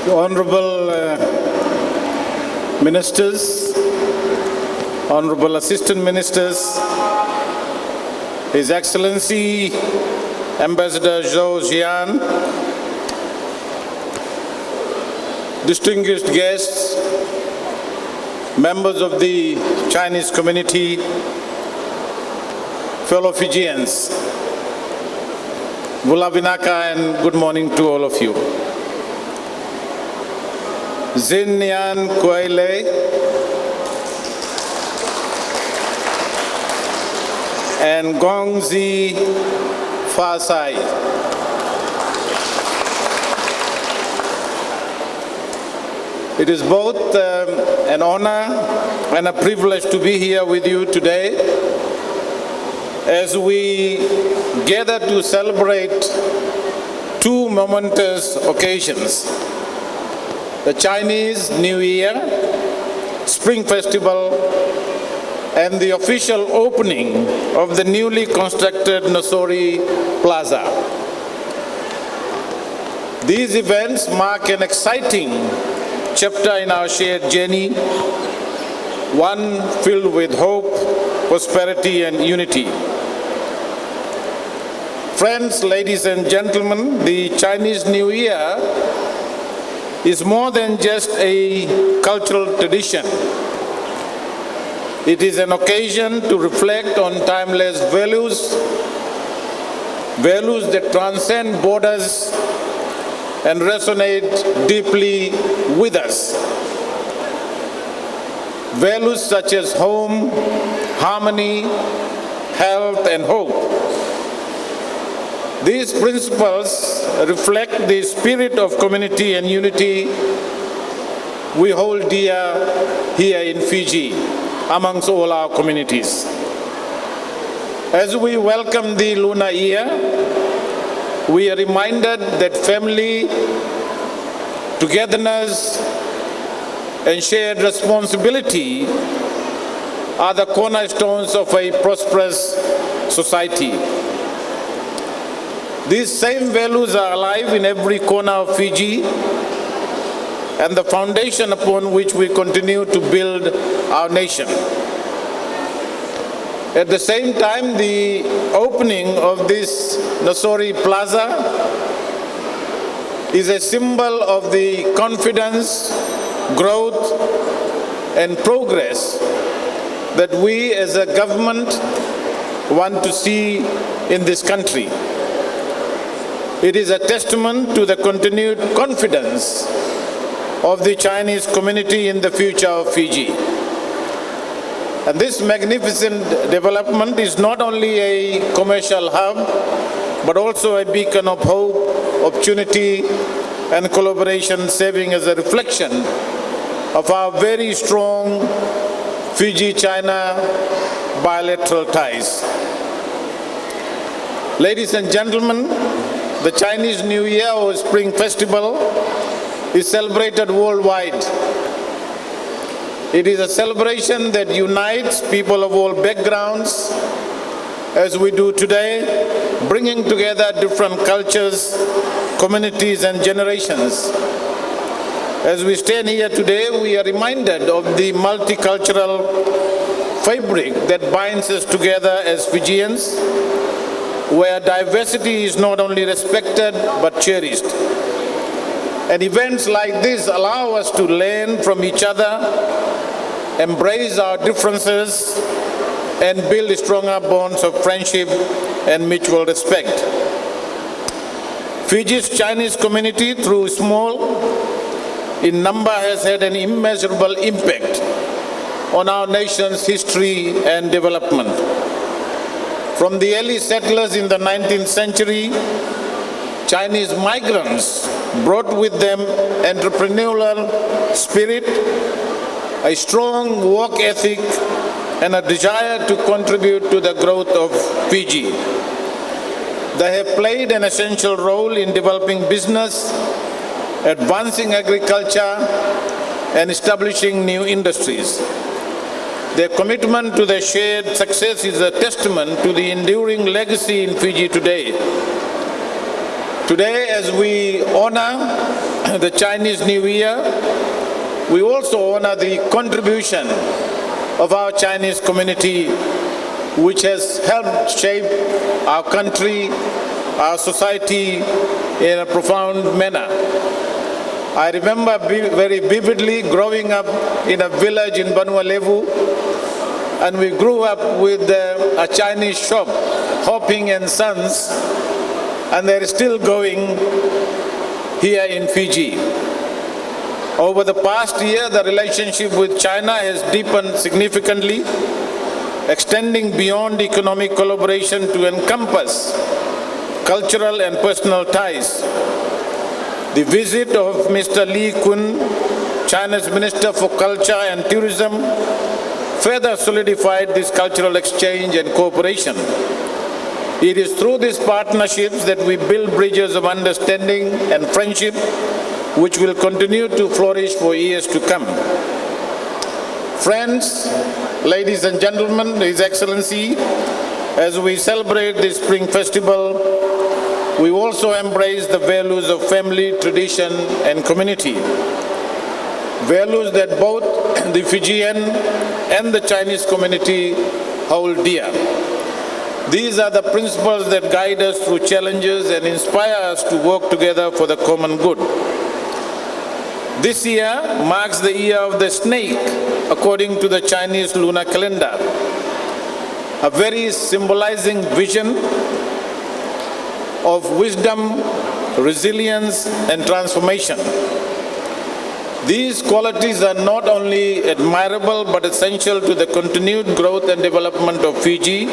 Honorable Ministers, Honorable Assistant Ministers, His Excellency Ambassador Zhou Jian, distinguished guests, members of the Chinese community, fellow Fijians, Vulavinaka, and good morning to all of you. Zin Nian Kuaile and Gong Zi Fa Sai. It is both an honor and a privilege to be here with you today as we gather to celebrate two momentous occasions: the Chinese New Year, Spring Festival, and the official opening of the newly constructed Nausori Plaza. These events mark an exciting chapter in our shared journey, one filled with hope, prosperity, and unity. Friends, ladies and gentlemen, the Chinese New Year is more than just a cultural tradition. It is an occasion to reflect on timeless values that transcend borders and resonate deeply with us. Values such as home, harmony, health, and hope. These principles reflect the spirit of community and unity we hold dear here in Fiji amongst all our communities. As we welcome the lunar year, we are reminded that family, togetherness, and shared responsibility are the cornerstones of a prosperous society. These same values are alive in every corner of Fiji and the foundation upon which we continue to build our nation. At the same time, the opening of this Nausori Plaza is a symbol of the confidence, growth, and progress that we as a government want to see in this country. It is a testament to the continued confidence of the Chinese community in the future of Fiji. And this magnificent development is not only a commercial hub, but also a beacon of hope, opportunity, and collaboration, serving as a reflection of our very strong Fiji-China bilateral ties. Ladies and gentlemen, the Chinese New Year or Spring Festival is celebrated worldwide. It is a celebration that unites people of all backgrounds, as we do today, bringing together different cultures, communities, and generations. As we stand here today, we are reminded of the multicultural fabric that binds us together as Fijians, where diversity is not only respected but cherished. And events like this allow us to learn from each other, embrace our differences, and build stronger bonds of friendship and mutual respect. Fiji's Chinese community, though small in number, has had an immeasurable impact on our nation's history and development. From the early settlers in the 19th century, Chinese migrants brought with them entrepreneurial spirit, a strong work ethic, and a desire to contribute to the growth of Fiji. They have played an essential role in developing business, advancing agriculture, and establishing new industries. Their commitment to the shared success is a testament to the enduring legacy in Fiji today. Today, as we honor the Chinese New Year, we also honor the contribution of our Chinese community, which has helped shape our country, our society in a profound manner. I remember very vividly growing up in a village in Banua Levu, and we grew up with a Chinese shop, Hopping and Sons, and they're still going here in Fiji. Over the past year, the relationship with China has deepened significantly, extending beyond economic collaboration to encompass cultural and personal ties. The visit of Mr. Li Kun, China's Minister for Culture and Tourism, further solidified this cultural exchange and cooperation. It is through these partnerships that we build bridges of understanding and friendship, which will continue to flourish for years to come. Friends, ladies and gentlemen, His Excellency, as we celebrate this Spring Festival, we also embrace the values of family, tradition, and community. Values that both the Fijian and the Chinese community hold dear. These are the principles that guide us through challenges and inspire us to work together for the common good. This year marks the year of the snake, according to the Chinese lunar calendar, a very symbolizing vision of wisdom, resilience, and transformation. These qualities are not only admirable but essential to the continued growth and development of Fiji.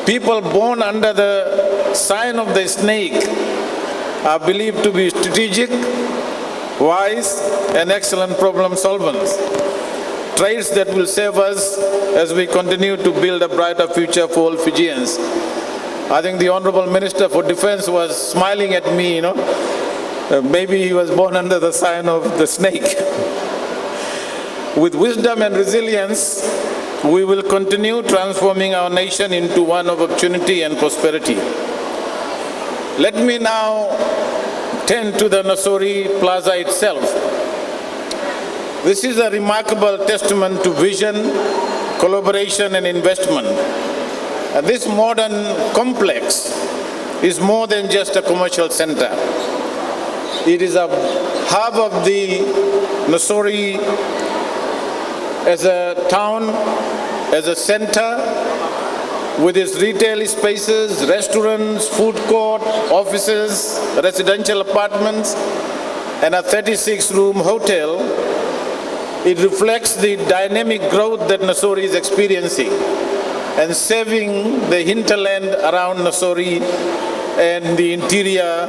People born under the sign of the snake are believed to be strategic, wise, and excellent problem solvers. Traits that will serve us as we continue to build a brighter future for all Fijians. I think the Honorable Minister for Defense was smiling at me, maybe he was born under the sign of the snake. With wisdom and resilience, we will continue transforming our nation into one of opportunity and prosperity. Let me now turn to the Nausori Plaza itself. This is a remarkable testament to vision, collaboration, and investment. And this modern complex is more than just a commercial center. It is a hub of the Nausori as a town, as a center, with its retail spaces, restaurants, food court, offices, residential apartments, and a 36-room hotel. It reflects the dynamic growth that Nausori is experiencing and serving the hinterland around Nausori and the interior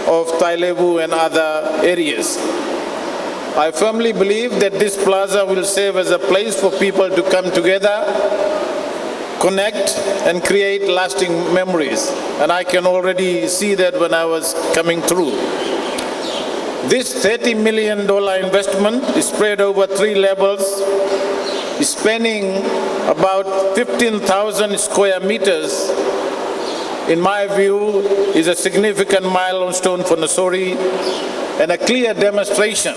of Tailevu and other areas. I firmly believe that this plaza will serve as a place for people to come together, connect, and create lasting memories. And I can already see that when I was coming through. This $30 million investment is spread over 3 levels, spanning about 15,000 square meters. In my view, is a significant milestone for Nausori and a clear demonstration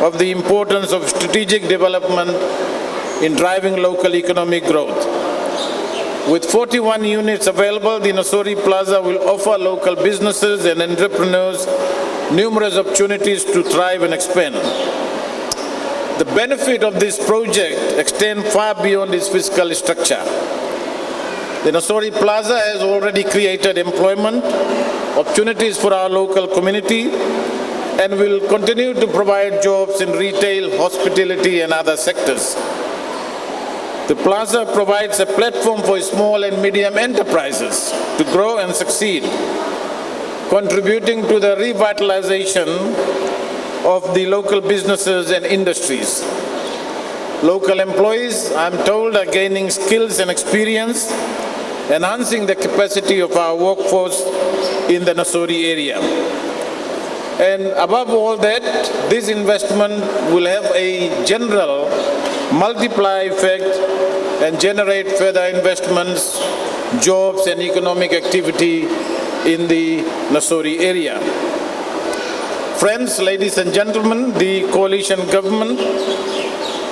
of the importance of strategic development in driving local economic growth. With 41 units available, the Nausori Plaza will offer local businesses and entrepreneurs numerous opportunities to thrive and expand. The benefit of this project extends far beyond its physical structure. The Nausori Plaza has already created employment opportunities for our local community and will continue to provide jobs in retail, hospitality, and other sectors. The plaza provides a platform for small and medium enterprises to grow and succeed, contributing to the revitalization of the local businesses and industries. Local employees, I'm told, are gaining skills and experience, enhancing the capacity of our workforce in the Nausori area. And above all that, this investment will have a general multiplier effect and generate further investments, jobs, and economic activity in the Nausori area. Friends, ladies and gentlemen, the coalition government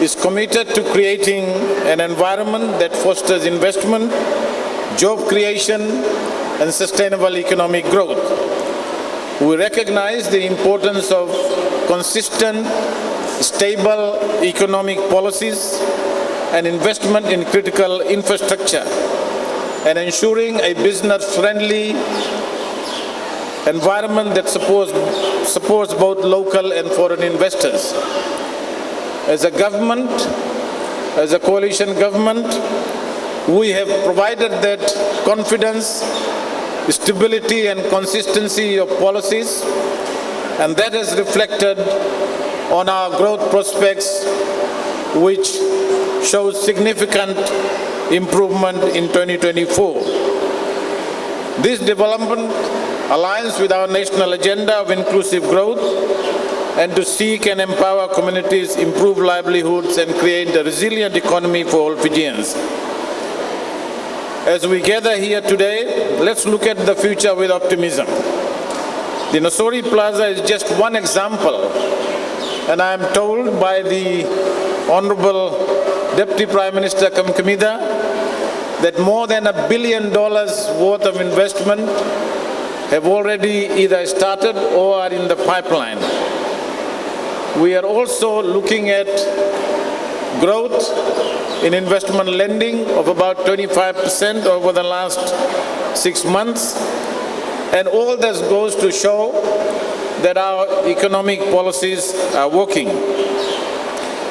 is committed to creating an environment that fosters investment, job creation, and sustainable economic growth. We recognize the importance of consistent, stable economic policies and investment in critical infrastructure, and ensuring a business-friendly environment that supports both local and foreign investors. As a government, as a coalition government, we have provided that confidence, stability and consistency of policies, and that has reflected on our growth prospects, which shows significant improvement in 2024. This development aligns with our national agenda of inclusive growth and to seek and empower communities, improve livelihoods, and create a resilient economy for all Fijians. As we gather here today, let's look at the future with optimism. The Nausori Plaza is just one example, and I am told by the Honorable Deputy Prime Minister Kamkamida that more than $1 billion worth of investment have already either started or are in the pipeline. We are also looking at growth in investment lending of about 25% over the last 6 months, and all this goes to show that our economic policies are working.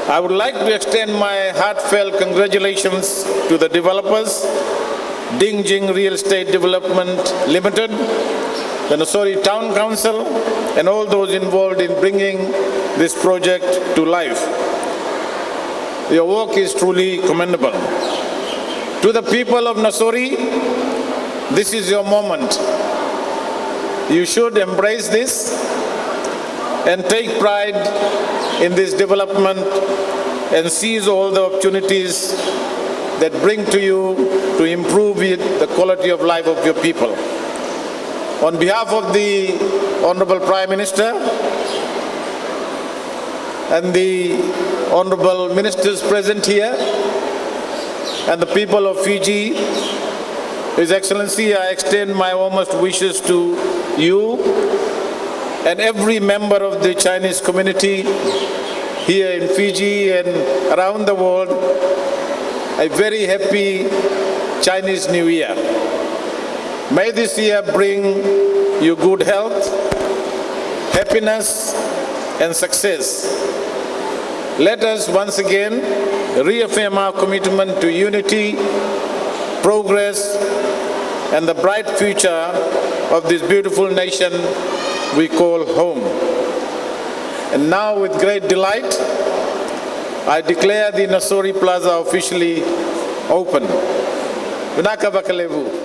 I would like to extend my heartfelt congratulations to the developers, Dingjing Real Estate Development Limited, the Nausori Town Council, and all those involved in bringing this project to life. Your work is truly commendable. To the people of Nausori, this is your moment. You should embrace this and take pride in this development and seize all the opportunities that bring to you to improve the quality of life of your people. On behalf of the Honorable Prime Minister and the Honorable Ministers present here and the people of Fiji, His Excellency, I extend my warmest wishes to you and every member of the Chinese community here in Fiji and around the world a very happy Chinese New Year. May this year bring you good health, happiness, and success. Let us once again reaffirm our commitment to unity, progress, and the bright future of this beautiful nation we call home. And now, with great delight, I declare the Nausori Plaza officially open. Vinaka Bakalevu.